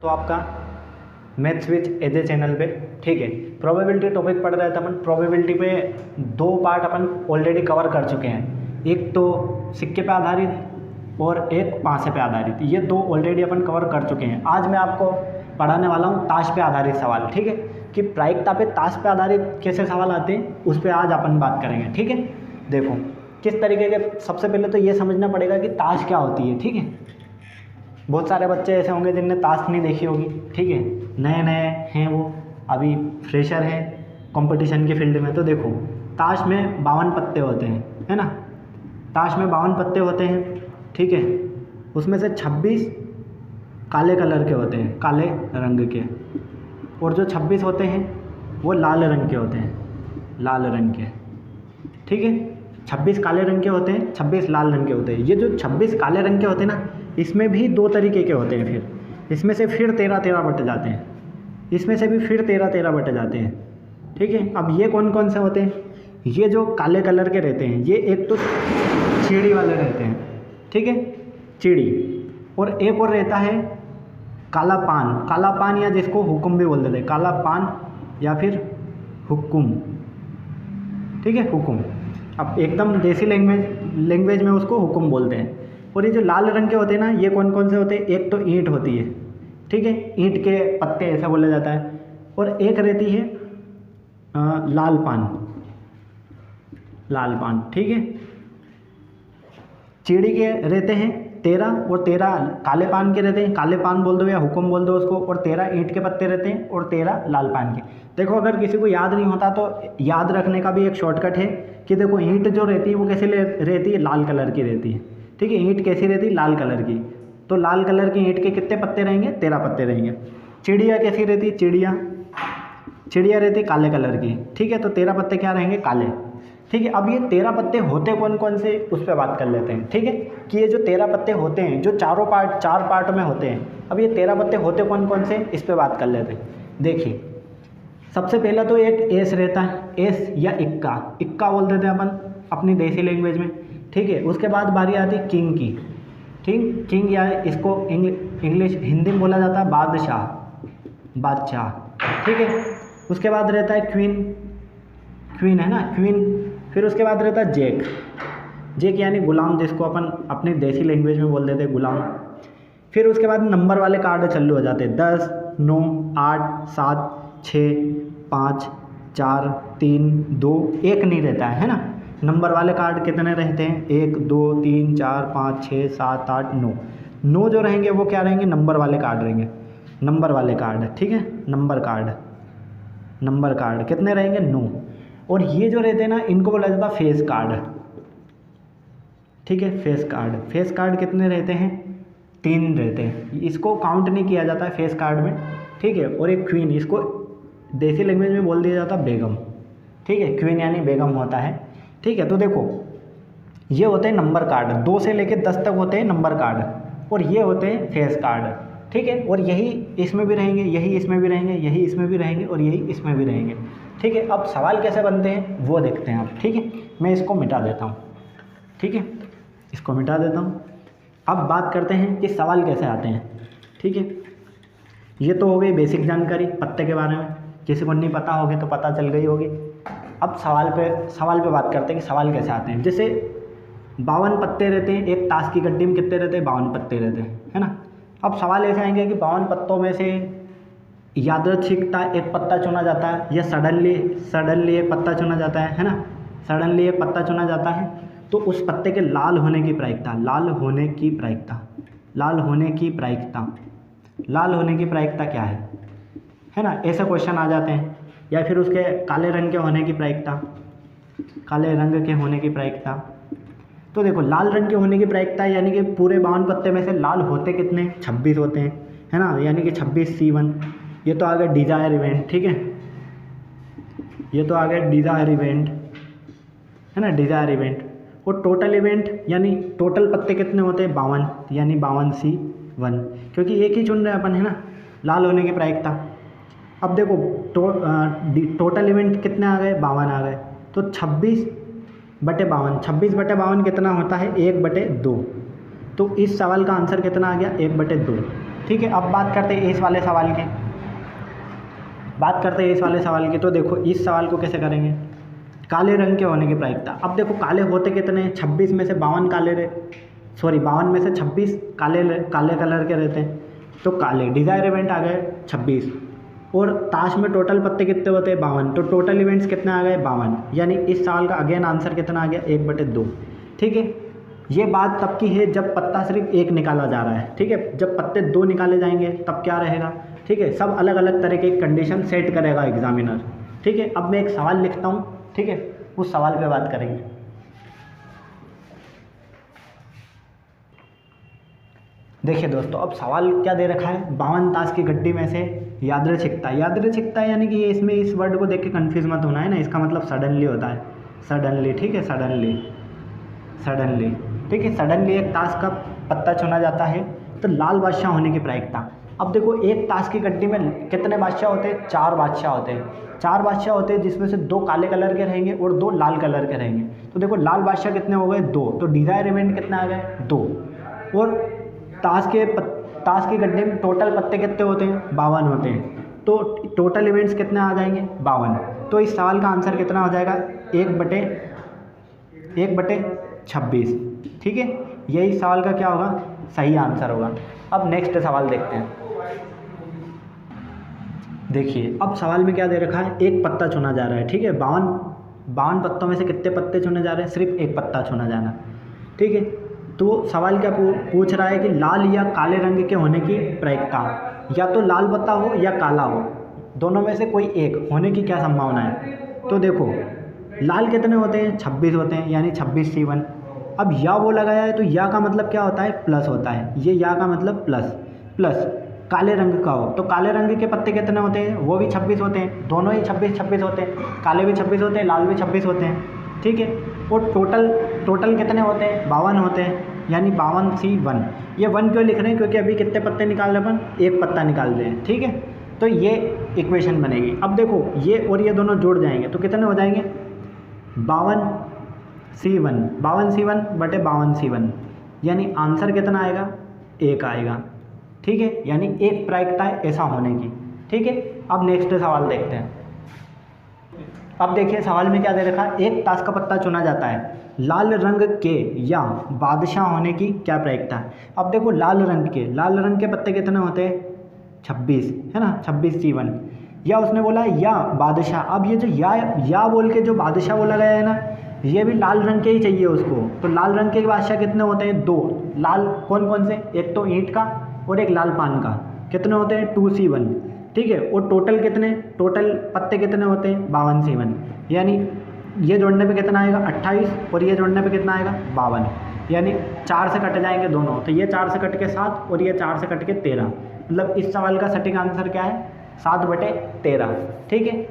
तो आपका maths with AJ channel पे। ठीक है, प्रोबेबिलिटी टॉपिक पढ़ रहे थे अपन। प्रोबेबिलिटी पे 2 पार्ट अपन ऑलरेडी कवर कर चुके हैं, एक तो सिक्के पे आधारित और एक पासे पे आधारित। ये 2 ऑलरेडी अपन कवर कर चुके हैं। आज मैं आपको पढ़ाने वाला हूँ ताश पे आधारित सवाल। ठीक है, कि प्रायिकता पे ताश पे आधारित कैसे सवाल आते हैं उस पर आज अपन बात करेंगे। ठीक है, देखो किस तरीके के, सबसे पहले तो ये समझना पड़ेगा कि ताश क्या होती है। ठीक है, बहुत सारे बच्चे ऐसे होंगे जिनने ताश नहीं देखी होगी। ठीक है, नए नए हैं, वो अभी फ्रेशर हैं कंपटीशन के फील्ड में। तो देखो ताश में 52 पत्ते होते हैं, है ना। ताश में 52 पत्ते होते हैं। ठीक है, उसमें से 26 काले कलर के होते हैं, काले रंग के, और जो 26 होते हैं वो लाल रंग के होते हैं, लाल रंग के। ठीक है, 26 काले रंग के होते हैं, 26 लाल रंग के होते हैं। ये जो 26 काले रंग के होते हैं ना, इसमें भी 2 तरीके के होते हैं। फिर इसमें से फिर 13-13 बट जाते हैं, इसमें से भी फिर 13-13 बट जाते हैं। ठीक है, अब ये कौन कौन से होते हैं? ये जो काले कलर के रहते हैं, ये एक तो चिड़ी वाले रहते हैं। ठीक है, चिड़ी, और एक और रहता है काला पान। काला पान, या जिसको हुक्म भी बोल देते हैं, काला पान या फिर हुक्म। ठीक है, हुक्म। अब एकदम देसी लैंग्वेज में उसको हुक्म बोलते हैं। और ये जो लाल रंग के होते हैं ना, ये कौन कौन से होते हैं? एक तो ईंट होती है। ठीक है, ईंट के पत्ते ऐसा बोला जाता है। और एक रहती है लाल पान, लाल पान। ठीक है, चिड़ी के रहते हैं 13, और 13 काले पान के रहते हैं, काले पान बोल दो या हुक्म बोल दो उसको, और 13 ईंट के पत्ते रहते हैं, और 13 लाल पान के। देखो अगर किसी को याद नहीं होता तो याद रखने का भी एक शॉर्टकट है कि देखो ईंट जो रहती है वो कैसे रहती है? लाल कलर की रहती है। ठीक है, ईंट कैसी रहती है? लाल कलर की। तो लाल कलर की ईंट के कितने पत्ते रहेंगे? 13 पत्ते रहेंगे। चिड़िया कैसी रहती है? चिड़िया रहती है काले कलर की। ठीक है, तो 13 पत्ते क्या रहेंगे? काले। ठीक है, अब ये 13 पत्ते होते कौन कौन से, उस पर बात कर लेते हैं। ठीक है, कि ये जो 13 पत्ते होते हैं, जो 4 पार्ट में होते हैं, अब ये 13 पत्ते होते कौन कौन से, इस पर बात कर लेते हैं। देखिए, सबसे पहला तो एक एस रहता है, एस या इक्का, इक्का बोल देते हैं अपन अपनी देसी लैंग्वेज में। ठीक है, उसके बाद बारी आती है किंग की। ठीक, किंग या इसको इंग्लिश हिंदी में बोला जाता है बादशाह, बादशाह। ठीक है, उसके बाद रहता है क्वीन, क्वीन है ना, क्वीन। फिर उसके बाद रहता है जैक, जैक यानी गुलाम, जिसको अपन अपनी देसी लैंग्वेज में बोल देते हैं गुलाम। फिर उसके बाद नंबर वाले कार्ड चालू हो जाते हैं, 10, 9, 8, 7, 6, 5, 4, 3, 2, 1 नहीं रहता है ना। नंबर वाले कार्ड कितने रहते हैं? 1, 2, 3, 4, 5, 6, 7, 8, 9। 9 जो रहेंगे वो क्या रहेंगे? नंबर वाले कार्ड रहेंगे, नंबर वाले कार्ड। ठीक है, नंबर कार्ड, नंबर कार्ड कितने रहेंगे? 9। और ये जो रहते हैं ना, इनको बोला जाता है फेस कार्ड। ठीक है, फेस कार्ड, फेस कार्ड कितने रहते हैं? 3 रहते हैं। इसको काउंट नहीं किया जाता है फेस कार्ड में। ठीक है, और एक क्वीन, इसको देसी लैंग्वेज में बोल दिया जाता है बेगम। ठीक है, क्वीन यानी बेगम होता है। ठीक है, तो देखो ये होते हैं नंबर कार्ड, 2 से लेकर 10 तक होते हैं नंबर कार्ड, और ये होते हैं फेस कार्ड। ठीक है, और यही इसमें भी रहेंगे, यही इसमें भी रहेंगे, यही इसमें भी रहेंगे, और यही इसमें भी रहेंगे। ठीक है, अब सवाल कैसे बनते हैं वो देखते हैं आप। ठीक है, मैं इसको मिटा देता हूँ। ठीक है, इसको मिटा देता हूँ। अब बात करते हैं कि सवाल कैसे आते हैं। ठीक है, ये तो हो गई बेसिक जानकारी पत्ते के बारे में, किसी को नहीं पता होगी तो पता चल गई होगी। अब सवाल पे बात करते हैं कि सवाल कैसे आते हैं। जैसे 52 पत्ते रहते हैं, एक ताश की गड्डी में कितने रहते हैं? 52 पत्ते रहते हैं, है ना। अब सवाल ऐसे आएंगे कि 52 पत्तों में से यादृच्छिकता एक पत्ता चुना जाता है, या सडनली एक पत्ता चुना जाता है ना। सडनली एक पत्ता चुना जाता है, तो उस पत्ते के लाल होने की प्रायिकता, लाल होने की प्रायिकता, लाल होने की प्रायिकता, लाल होने की प्रायिकता क्या है ना। ऐसे क्वेश्चन आ जाते हैं। या फिर उसके काले रंग के होने की प्रायिकता, काले रंग के होने की प्रायिकता। तो देखो लाल रंग के होने की प्रायिकता यानी कि पूरे 52 पत्ते में से लाल होते कितने? 26 होते हैं, है ना, यानी कि 26C1। ये तो आ गया डिज़ायर इवेंट। ठीक है, ये तो आ गया डिज़ायर इवेंट, है ना, डिज़ायर इवेंट। और टोटल इवेंट यानी टोटल पत्ते कितने होते हैं? 52, यानी 52C1, क्योंकि एक ही चुन रहे हैं अपन, है ना, लाल होने की प्रायिकता। अब देखो टोटल इवेंट कितने आ गए? 52 आ गए। तो 26/52, 26/52 कितना होता है? 1/2। तो इस सवाल का आंसर कितना आ गया? 1/2। ठीक ठीक है, अब बात करते हैं इस वाले सवाल की। तो देखो इस सवाल को कैसे करेंगे, काले रंग के होने की प्रायिकता। अब देखो काले होते कितने हैं, 26 में से 52 52 में से 26 काले कलर के रहते हैं, तो काले डिज़ायर इवेंट आ गए 26। और ताश में टोटल पत्ते कितने होते हैं, 52, तो टोटल इवेंट्स कितने आ गए, 52। यानी इस सवाल का अगेन आंसर कितना आ गया, 1/2। ठीक है, ये बात तब की है जब पत्ता सिर्फ एक निकाला जा रहा है। ठीक है, जब पत्ते 2 निकाले जाएंगे तब क्या रहेगा। ठीक है, सब अलग अलग तरह के कंडीशन सेट करेगा एग्जामिनर। ठीक है, अब मैं एक सवाल लिखता हूँ, ठीक है, उस सवाल पे बात करेंगे। देखिए दोस्तों, अब सवाल क्या दे रखा है, 52 ताश की गड्डी में से यादृच्छिकता यानी कि ये इसमें इस वर्ड को देख के कन्फ्यूज मत होना है ना, इसका मतलब सडनली होता है, सडनली। ठीक है, सडनली। ठीक है, सडनली एक ताश का पत्ता चुना जाता है। तो लाल बादशाह होने की प्रायिकता। अब देखो एक ताश की गड्डी में कितने बादशाह होते हैं, 4 बादशाह होते हैं। 4 बादशाह होते हैं जिसमें से 2 काले कलर के रहेंगे और 2 लाल कलर के रहेंगे। तो देखो लाल बादशाह कितने हो गए, 2, तो डिज़ायर इवेंट कितने आ गए, 2। और ताश की गड्डी में टोटल पत्ते कितने होते हैं, 52 होते हैं, तो टोटल इवेंट्स कितने आ जाएंगे, 52। तो इस सवाल का आंसर कितना हो जाएगा, 1/26। ठीक है, यही सवाल का क्या होगा, सही आंसर होगा। अब नेक्स्ट सवाल देखते हैं। देखिए अब सवाल में क्या दे रखा है, एक पत्ता चुना जा रहा है। ठीक है, 52 पत्तों में से कितने पत्ते चुने जा रहे हैं, सिर्फ एक पत्ता चुना जाना। ठीक है, तो सवाल क्या पूछ रहा है कि लाल या काले रंग के होने की प्रायिकता, या तो लाल पत्ता हो या काला हो, दोनों में से कोई एक होने की क्या संभावना है। तो देखो लाल कितने होते हैं, 26 होते हैं, यानी 26C1। अब या वो लगाया है तो या का मतलब क्या होता है, प्लस होता है, ये या का मतलब प्लस। काले रंग का हो तो काले रंग के पत्ते कितने होते हैं, वो भी 26 होते हैं, दोनों ही 26 होते हैं, काले भी 26 होते हैं, लाल भी 26 होते हैं। ठीक है, और टोटल कितने होते हैं, 52 होते हैं, यानी 52C1। ये 1 क्यों लिख रहे हैं, क्योंकि अभी कितने पत्ते निकाल रहे हैं अपन, एक पत्ता निकाल रहे हैं। ठीक है, तो ये इक्वेशन बनेगी। अब देखो ये और ये दोनों जुड़ जाएंगे तो कितने हो जाएंगे, 52C1 बटे 52C1, यानी आंसर कितना आएगा, 1 आएगा। ठीक है, यानी एक प्रायिकता है ऐसा होने की। ठीक है, अब नेक्स्ट सवाल देखते हैं। अब देखिए सवाल में क्या दे रखा है, एक ताश का पत्ता चुना जाता है, लाल रंग के या बादशाह होने की क्या प्रायिकता है। अब देखो लाल रंग के पत्ते कितने होते हैं, 26 है ना, 26C1। या उसने बोला या बादशाह। अब ये जो या बोल के जो बादशाह बोला गया है ना, ये भी लाल रंग के ही चाहिए उसको। तो लाल रंग के बादशाह कितने होते हैं, 2 लाल। कौन से, एक तो ईंट का और एक लाल पान का। कितने होते हैं, 2C1। ठीक है, और टोटल पत्ते कितने होते हैं, 52C1। यानी ये जोड़ने पे कितना आएगा, 28, और ये जोड़ने पे कितना आएगा, 52। यानी 4 से कट जाएंगे दोनों, तो ये 4 से कट के 7 और ये 4 से कट के 13। मतलब इस सवाल का सटीक आंसर क्या है, 7/13। ठीक है,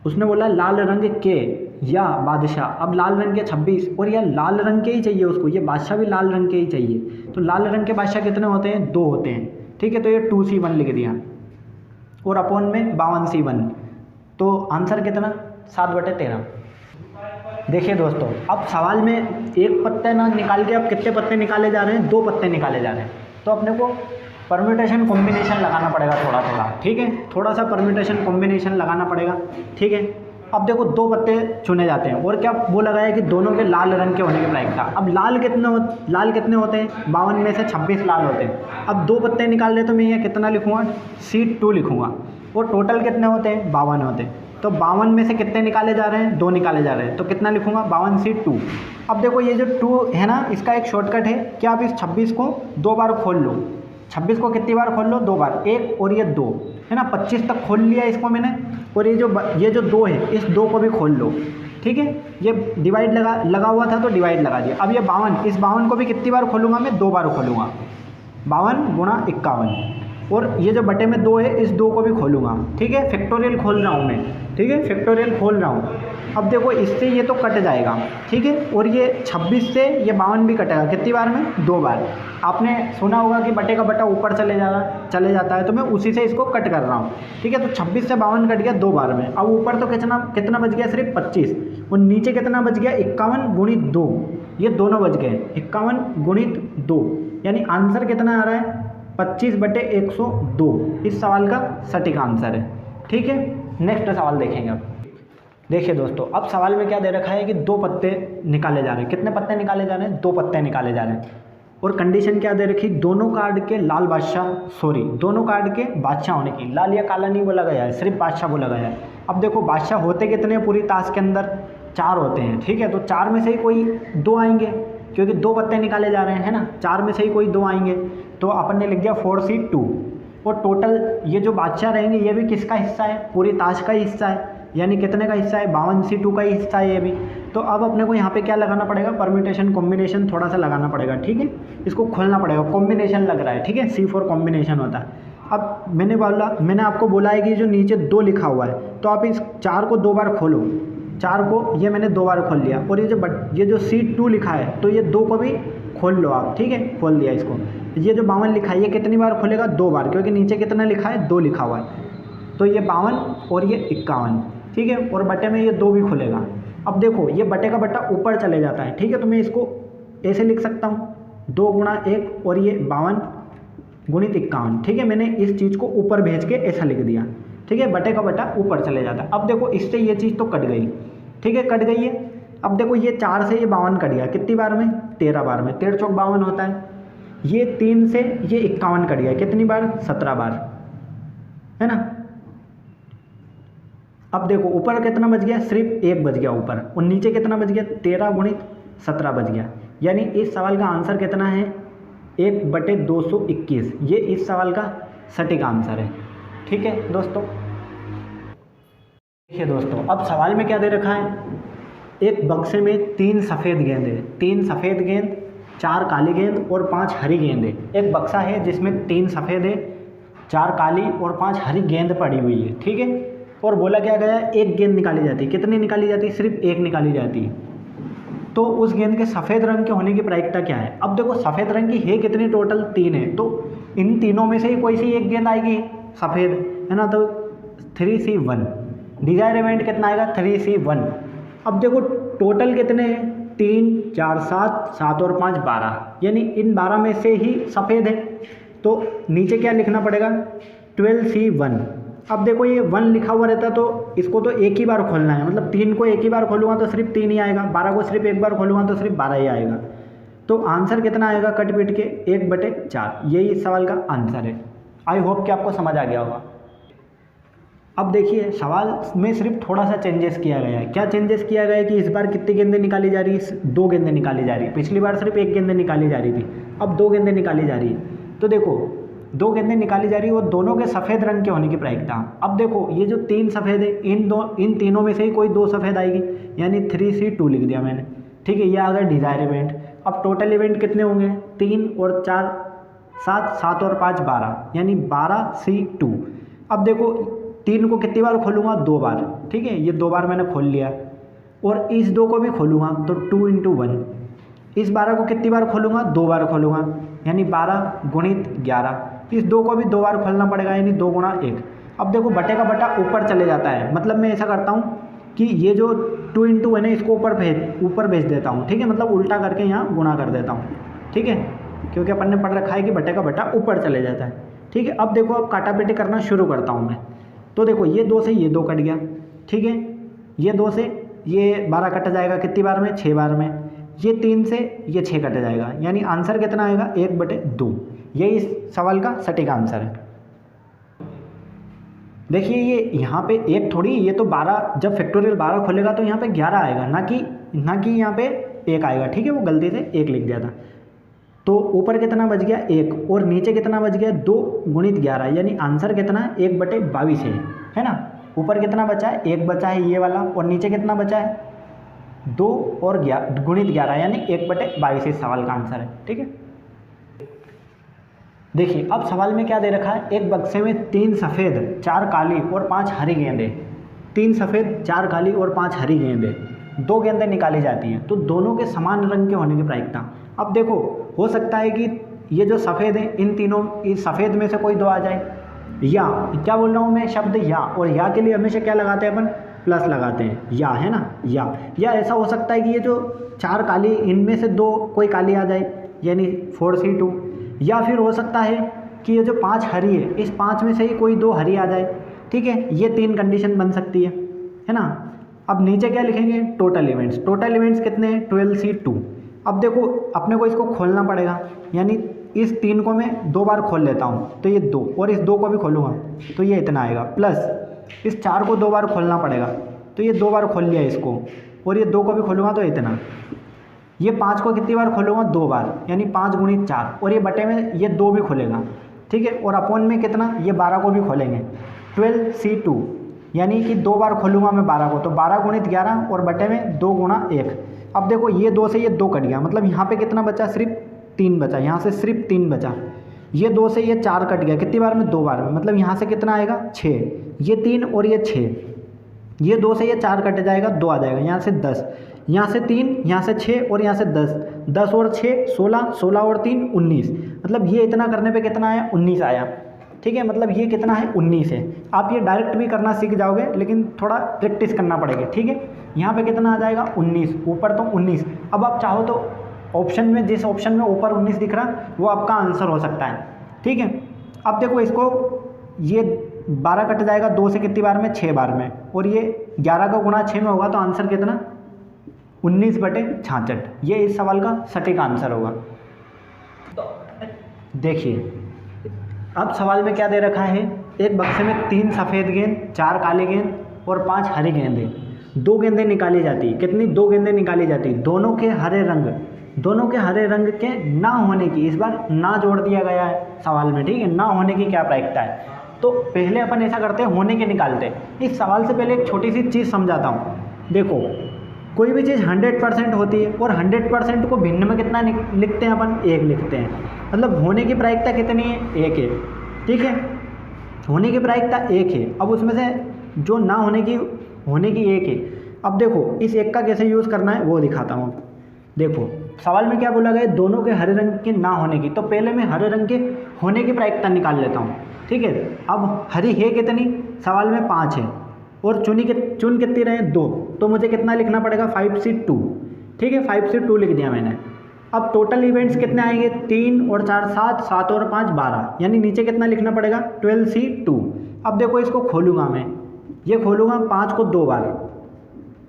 उसने बोला लाल रंग के या बादशाह। अब लाल रंग के 26 और यह लाल रंग के ही चाहिए उसको, ये बादशाह भी लाल रंग के ही चाहिए। तो लाल रंग के बादशाह कितने होते हैं, 2 होते हैं। ठीक है, तो ये 2C1 लिख दिया और अपॉन में 52C1, तो आंसर कितना, 7/13। देखिए दोस्तों, अब सवाल में एक पत्ते ना निकाल के अब कितने पत्ते निकाले जा रहे हैं, 2 पत्ते निकाले जा रहे हैं। तो अपने को परम्यूटेशन कॉम्बिनेशन लगाना पड़ेगा थोड़ा। ठीक है, थोड़ा सा परम्यूटेशन कॉम्बिनेशन लगाना पड़ेगा। ठीक है, अब देखो 2 पत्ते चुने जाते हैं और क्या वो लगाया कि दोनों के लाल रंग के होने की प्रायिकता। अब लाल कितने होते हैं, 52 में से 26 लाल होते हैं। अब 2 पत्ते निकाल रहे तो मैं ये कितना लिखूँगा, C2 लिखूँगा। और टोटल कितने होते हैं, 52 होते हैं। तो 52 में से कितने निकाले जा रहे हैं, 2 निकाले जा रहे हैं, तो कितना लिखूँगा, 52C2। अब देखो ये जो 2 है ना, इसका एक शॉर्टकट है कि आप इस 26 को 2 बार खोल लो। 26 को कितनी बार खोल लो, 2 बार, 1 और ये 2 है ना, 25 तक खोल लिया इसको मैंने। और ये जो 2 है, इस 2 को भी खोल लो। ठीक है, ये डिवाइड लगा हुआ था तो डिवाइड लगा दिया। अब ये 52, इस 52 को भी कितनी बार खोलूँगा मैं, 2 बार खोलूँगा, 52 × 51। और ये जो बटे में 2 है, इस 2 को भी खोलूँगा। ठीक है, फैक्टोरियल खोल रहा हूँ मैं। ठीक है, फैक्टोरियल खोल रहा हूँ। अब देखो इससे ये तो कट जाएगा। ठीक है, और ये 26 से ये 52 भी कटेगा, कितनी बार में, 2 बार। आपने सुना होगा कि बटे का बटा ऊपर चले जाता है, तो मैं उसी से इसको कट कर रहा हूँ। ठीक है, तो 26 से 52 कट गया 2 बार में। अब ऊपर तो कितना बच गया, सिर्फ 25, और नीचे कितना बच गया, 51 × 2। ये दोनों बच गए, 51 × 2, यानी आंसर कितना आ रहा है, 25/102 इस सवाल का सटीक आंसर है। ठीक है, नेक्स्ट सवाल देखेंगे अब। देखिए दोस्तों, अब सवाल में क्या दे रखा है कि 2 पत्ते निकाले जा रहे हैं। कितने पत्ते निकाले जा रहे हैं? 2 पत्ते निकाले जा रहे हैं। और कंडीशन क्या दे रखी? दोनों कार्ड के दोनों कार्ड के बादशाह होने की। लाल या काला नहीं बोला गया है, सिर्फ बादशाह बोला गया है। अब देखो बादशाह होते कितने हैं पूरी ताश के अंदर? 4 होते हैं। ठीक है, तो 4 में से ही कोई 2 आएंगे, क्योंकि 2 पत्ते निकाले जा रहे हैं, है ना। 4 में से ही कोई 2 आएंगे, तो अपन ने लिख दिया 4C2। और टोटल ये जो बादशाह रहेंगे ये भी किसका हिस्सा है? पूरी ताश का ही हिस्सा है। यानी कितने का हिस्सा है? 52C2 का ही हिस्सा है ये भी। तो अब अपने को यहाँ पे क्या लगाना पड़ेगा? परम्यूटेशन कॉम्बिनेशन थोड़ा सा लगाना पड़ेगा। ठीक है, इसको खोलना पड़ेगा। कॉम्बिनेशन लग रहा है, ठीक है, C4 कॉम्बिनेशन होता है। अब मैंने आपको बोला है कि जो नीचे 2 लिखा हुआ है, तो आप इस 4 को 2 बार खोलो। 4 को ये मैंने 2 बार खोल लिया। और ये जो C2 लिखा है, तो ये 2 को भी खोल लो आप। ठीक है, खोल दिया इसको। ये जो 52 लिखा है, ये कितनी बार खोलेगा? 2 बार, क्योंकि नीचे कितना लिखा है? 2 लिखा हुआ है। तो ये 52 और ये 51। ठीक है, और बटे में ये 2 भी खुलेगा। अब देखो ये बटे का बट्टा ऊपर चले जाता है। ठीक है, तो मैं इसको ऐसे लिख सकता हूँ 2 × 1 और ये 52 × 51। ठीक है, मैंने इस चीज़ को ऊपर भेज के ऐसा लिख दिया। ठीक है, बटे का बट्टा ऊपर चले जाता है। अब देखो इससे ये चीज़ तो कट गई। ठीक है, कट गई है। अब देखो ये 4 से ये 52 कट गया, कितनी बार में? 13 बार में। 13 चौक 52 होता है। ये 3 से ये 51 कट गया, कितनी बार? 17 बार, है ना। अब देखो ऊपर कितना बच गया? सिर्फ 1 बच गया ऊपर। और नीचे कितना बच गया? 13 × 17 बच गया। यानी इस सवाल का आंसर कितना है? 1/221। ये इस सवाल का सटीक आंसर है। ठीक है दोस्तों, देखिए दोस्तों, अब सवाल में क्या दे रखा है? एक बक्से में 3 सफ़ेद गेंद है। 3 सफ़ेद गेंद, 4 काली गेंद और 5 हरी गेंद है। एक बक्सा है जिसमें 3 सफ़ेद है, 4 काली और 5 हरी गेंद पड़ी हुई है। ठीक है, और बोला क्या गया है? 1 गेंद निकाली जाती है। कितनी निकाली जाती है? सिर्फ 1 निकाली जाती है। तो उस गेंद के सफ़ेद रंग के होने की प्रायिकता क्या है? अब देखो सफ़ेद रंग की है कितनी? टोटल 3 है। तो इन तीनों में से ही कोई सी एक गेंद आएगी सफ़ेद, है ना। तो 3C1 डिजायर इवेंट कितना आएगा? 3C1। अब देखो टोटल कितने हैं? 3, 4, 7, 7 और 5 12, यानी इन 12 में से ही सफ़ेद है। तो नीचे क्या लिखना पड़ेगा? 12C1। अब देखो ये 1 लिखा हुआ रहता तो इसको तो एक ही बार खोलना है, मतलब 3 को एक ही बार खोलूँगा तो सिर्फ 3 ही आएगा, 12 को सिर्फ एक बार खोलूँगा तो सिर्फ 12 ही आएगा। तो आंसर कितना आएगा कट पीट के? 1/4। यही इस सवाल का आंसर है। आई होप कि आपको समझ आ गया होगा। अब देखिए सवाल में सिर्फ थोड़ा सा चेंजेस किया गया है। क्या चेंजेस किया गया है कि इस बार कितनी गेंदें निकाली जा रही है? 2 गेंदें निकाली जा रही है। पिछली बार सिर्फ 1 गेंदें निकाली जा रही थी, अब 2 गेंदें निकाली जा रही है। तो देखो 2 गेंदें निकाली जा रही है और दोनों के सफ़ेद रंग के होने की प्रायिकता। अब देखो ये जो 3 सफ़ेद है, इन तीनों में से ही कोई 2 सफ़ेद आएगी, यानी 3C2 लिख दिया मैंने। ठीक है, ये आ गया डिज़ायर इवेंट। अब टोटल इवेंट कितने होंगे? 3 और 4 7, 7 और 5 12, यानी 12C2। अब देखो 3 को कितनी बार खोलूँगा? 2 बार। ठीक है, ये 2 बार मैंने खोल लिया। और इस 2 को भी खोलूँगा तो 2 × 1। इस 12 को कितनी बार खोलूँगा? 2 बार खोलूँगा, यानी 12 × 11। इस 2 को भी 2 बार खोलना पड़ेगा, यानी 2 × 1। अब देखो बटे का बटा ऊपर चले जाता है, मतलब मैं ऐसा करता हूँ कि ये जो 2 × 2 है ना, इसको ऊपर भेज देता हूँ। ठीक है, मतलब उल्टा करके यहाँ गुणा कर देता हूँ। ठीक है, क्योंकि अपन ने पढ़ रखा है कि बटे का बटा ऊपर चले जाता है। ठीक है, अब देखो अब काटापेटी करना शुरू करता हूँ मैं। तो देखो ये 2 से ये 2 कट गया। ठीक है, ये 2 से ये 12 कट जाएगा, कितनी बार में? 6 बार में। ये 3 से ये 6 कट जाएगा, यानी आंसर कितना आएगा? 1/2। यही इस सवाल का सटीक आंसर है। देखिए ये यहाँ पे 1 थोड़ी, ये तो 12, जब फैक्टोरियल 12 खोलेगा तो यहाँ पे 11 आएगा, ना कि यहाँ पे 1 आएगा। ठीक है, वो गलती से 1 लिख दिया था। तो ऊपर कितना बच गया? 1, और नीचे कितना बच गया? 2 × 11, यानी आंसर कितना है? 1/22 है ना। ऊपर कितना बचा है? 1 बचा है ये वाला, और नीचे कितना बचा है? 2 और 11 × 11, यानी 1/22 इस सवाल का आंसर है। ठीक है, देखिए अब सवाल में क्या दे रखा है? एक बक्से में 3 सफ़ेद, 4 काली और 5 हरी गेंदें। 3 सफ़ेद, 4 काली और 5 हरी गेंदें। 2 गेंदें निकाली जाती हैं, तो दोनों के समान रंग के होने की प्रायिकता। अब देखो हो सकता है कि ये जो सफ़ेद है, इन तीनों इस सफ़ेद में से कोई 2 आ जाए, या क्या बोल रहा हूँ मैं? शब्द या, और या के लिए हमेशा क्या लगाते हैं अपन? प्लस लगाते हैं, या, है ना। या ऐसा हो सकता है कि ये जो 4 काली, इनमें से 2 कोई काली आ जाए, यानी 4C2। या फिर हो सकता है कि ये जो 5 हरी है, इस 5 में से ही कोई 2 हरी आ जाए, ठीक है। ये 3 कंडीशन बन सकती है ना। अब नीचे क्या लिखेंगे, टोटल इवेंट्स। टोटल इवेंट्स कितने हैं, 12C2। अब देखो अपने को इसको खोलना पड़ेगा, यानी इस 3 को मैं 2 बार खोल लेता हूँ तो ये 2, और इस 2 को भी खोलूँगा तो ये इतना आएगा, प्लस इस 4 को 2 बार खोलना पड़ेगा तो ये 2 बार खोल लिया इसको, और ये 2 को भी खोलूँगा तो इतना। ये 5 को कितनी बार खोलूँगा, 2 बार, यानी 5 गुणित 4, और ये बटे में ये 2 भी खोलेगा, ठीक है। और अपॉन में कितना, ये 12 को भी खोलेंगे, 12C2, यानी कि 2 बार खोलूँगा मैं 12 को, तो 12 गुणित 11 और बटे में 2 गुणा 1। अब देखो ये 2 से ये 2 कट गया, मतलब यहाँ पे कितना बचा, सिर्फ 3 बचा, यहाँ से सिर्फ 3 बचा। ये 2 से ये 4 कट गया, कितनी बार में, 2 बार में, मतलब यहाँ से कितना आएगा, 6। ये 3 और ये 6, ये 2 से ये 4 कट जाएगा, 2 आ जाएगा, यहाँ से 10, यहाँ से 3, यहाँ से 6 और यहाँ से 10, 10 और 6 16, 16 और 3 19, मतलब ये इतना करने पे कितना आया, 19 आया, ठीक है। मतलब ये कितना है, 19 है। आप ये डायरेक्ट भी करना सीख जाओगे, लेकिन थोड़ा प्रैक्टिस करना पड़ेगा, ठीक है। यहाँ पे कितना आ जाएगा, 19, ऊपर तो 19। अब आप चाहो तो ऑप्शन में, जिस ऑप्शन में ऊपर 19 दिख रहा वो आपका आंसर हो सकता है, ठीक है। अब देखो इसको, ये 12 कट जाएगा 2 से कितनी बार में, 6 बार में, और ये 11 का गुणा 6 में होगा तो आंसर कितना, 19/66। ये इस सवाल का सटीक आंसर होगा। देखिए अब सवाल में क्या दे रखा है, एक बक्से में 3 सफ़ेद गेंद, 4 काले गेंद और 5 हरी गेंदें, 2 गेंदें निकाली जाती, कितनी, 2 गेंदें निकाली जाती, दोनों के हरे रंग के ना होने की, इस बार ना जोड़ दिया गया है सवाल में, ठीक है। ना होने की क्या प्रायिकता है, तो पहले अपन ऐसा करते हैं, होने के निकालते हैं। इस सवाल से पहले एक छोटी सी चीज़ समझाता हूँ। देखो कोई भी चीज़ 100% होती है, और 100% को भिन्न में कितना लिखते हैं अपन, 1 लिखते हैं, मतलब होने की प्रायिकता कितनी है, 1 है, ठीक है। होने की प्रायिकता 1 है। अब उसमें से जो ना होने की 1 है। अब देखो इस 1 का कैसे यूज़ करना है वो दिखाता हूँ। देखो सवाल में क्या बोला गया, दोनों के हरे रंग के ना होने की, तो पहले मैं हरे रंग के होने की प्रायिकता निकाल लेता हूँ, ठीक है। अब हरी है कितनी, सवाल में 5 है, और चुन कितनी रहे, 2, तो मुझे कितना लिखना पड़ेगा, 5C2, ठीक है। 5C2 लिख दिया मैंने। अब टोटल इवेंट्स कितने आएंगे, 3 और 4 7, 7 और 5 12, यानी नीचे कितना लिखना पड़ेगा, 12C2। अब देखो इसको खोलूँगा मैं, ये खोलूँगा 5 को 2 बार,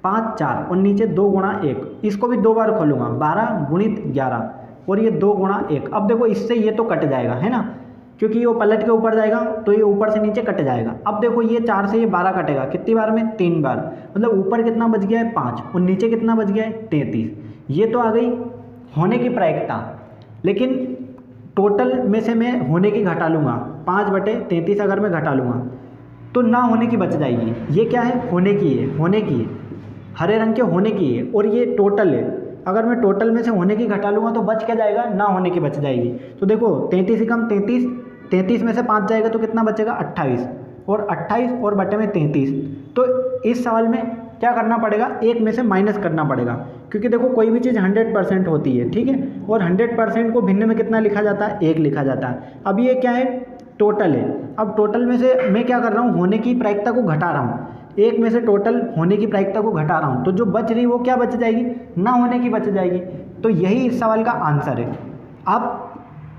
5 4 और नीचे 2 गुणा 1, इसको भी 2 बार खोलूँगा, 12 गुणित 11 और ये 2 गुणा 1। अब देखो इससे ये तो कट जाएगा, है ना, क्योंकि वो पलट के ऊपर जाएगा तो ये ऊपर से नीचे कट जाएगा। अब देखो ये 4 से ये 12 कटेगा, कितनी बार में, 3 बार, मतलब ऊपर कितना बच गया है, 5, और नीचे कितना बच गया है, 33। ये तो आ गई होने की प्रायिकता, लेकिन टोटल में से मैं होने की घटा लूँगा, 5/33 अगर मैं घटा लूँगा तो ना होने की बच जाएगी। ये क्या है, होने की है, हरे रंग के होने की है, और ये टोटल है। अगर मैं टोटल में से होने की घटा लूँगा तो बच क्या जाएगा, ना होने की बच जाएगी। तो देखो 33 से कम 33 में से 5 जाएगा तो कितना बचेगा, 28, और 28 और बटे में 33। तो इस सवाल में क्या करना पड़ेगा, 1 में से माइनस करना पड़ेगा, क्योंकि देखो कोई भी चीज़ 100% होती है, ठीक है, और 100% को भिन्न में कितना लिखा जाता है, 1 लिखा जाता है। अब ये क्या है, टोटल है। अब टोटल में से मैं क्या कर रहा हूँ, होने की प्रायिकता को घटा रहा हूँ, 1 में से टोटल होने की प्रायिकता को घटा रहा हूँ, तो जो बच रही वो क्या बच जाएगी, ना होने की बच जाएगी। तो यही इस सवाल का आंसर है। आप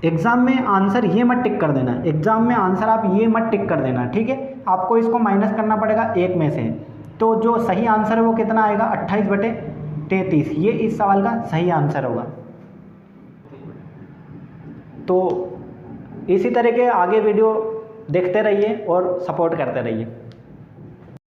एग्ज़ाम में आंसर ये मत टिक कर देना, एग्ज़ाम में आंसर आप ये मत टिक कर देना, ठीक है। आपको इसको माइनस करना पड़ेगा 1 में से, तो जो सही आंसर है वो कितना आएगा, 28/33। ये इस सवाल का सही आंसर होगा। तो इसी तरह के आगे वीडियो देखते रहिए और सपोर्ट करते रहिए।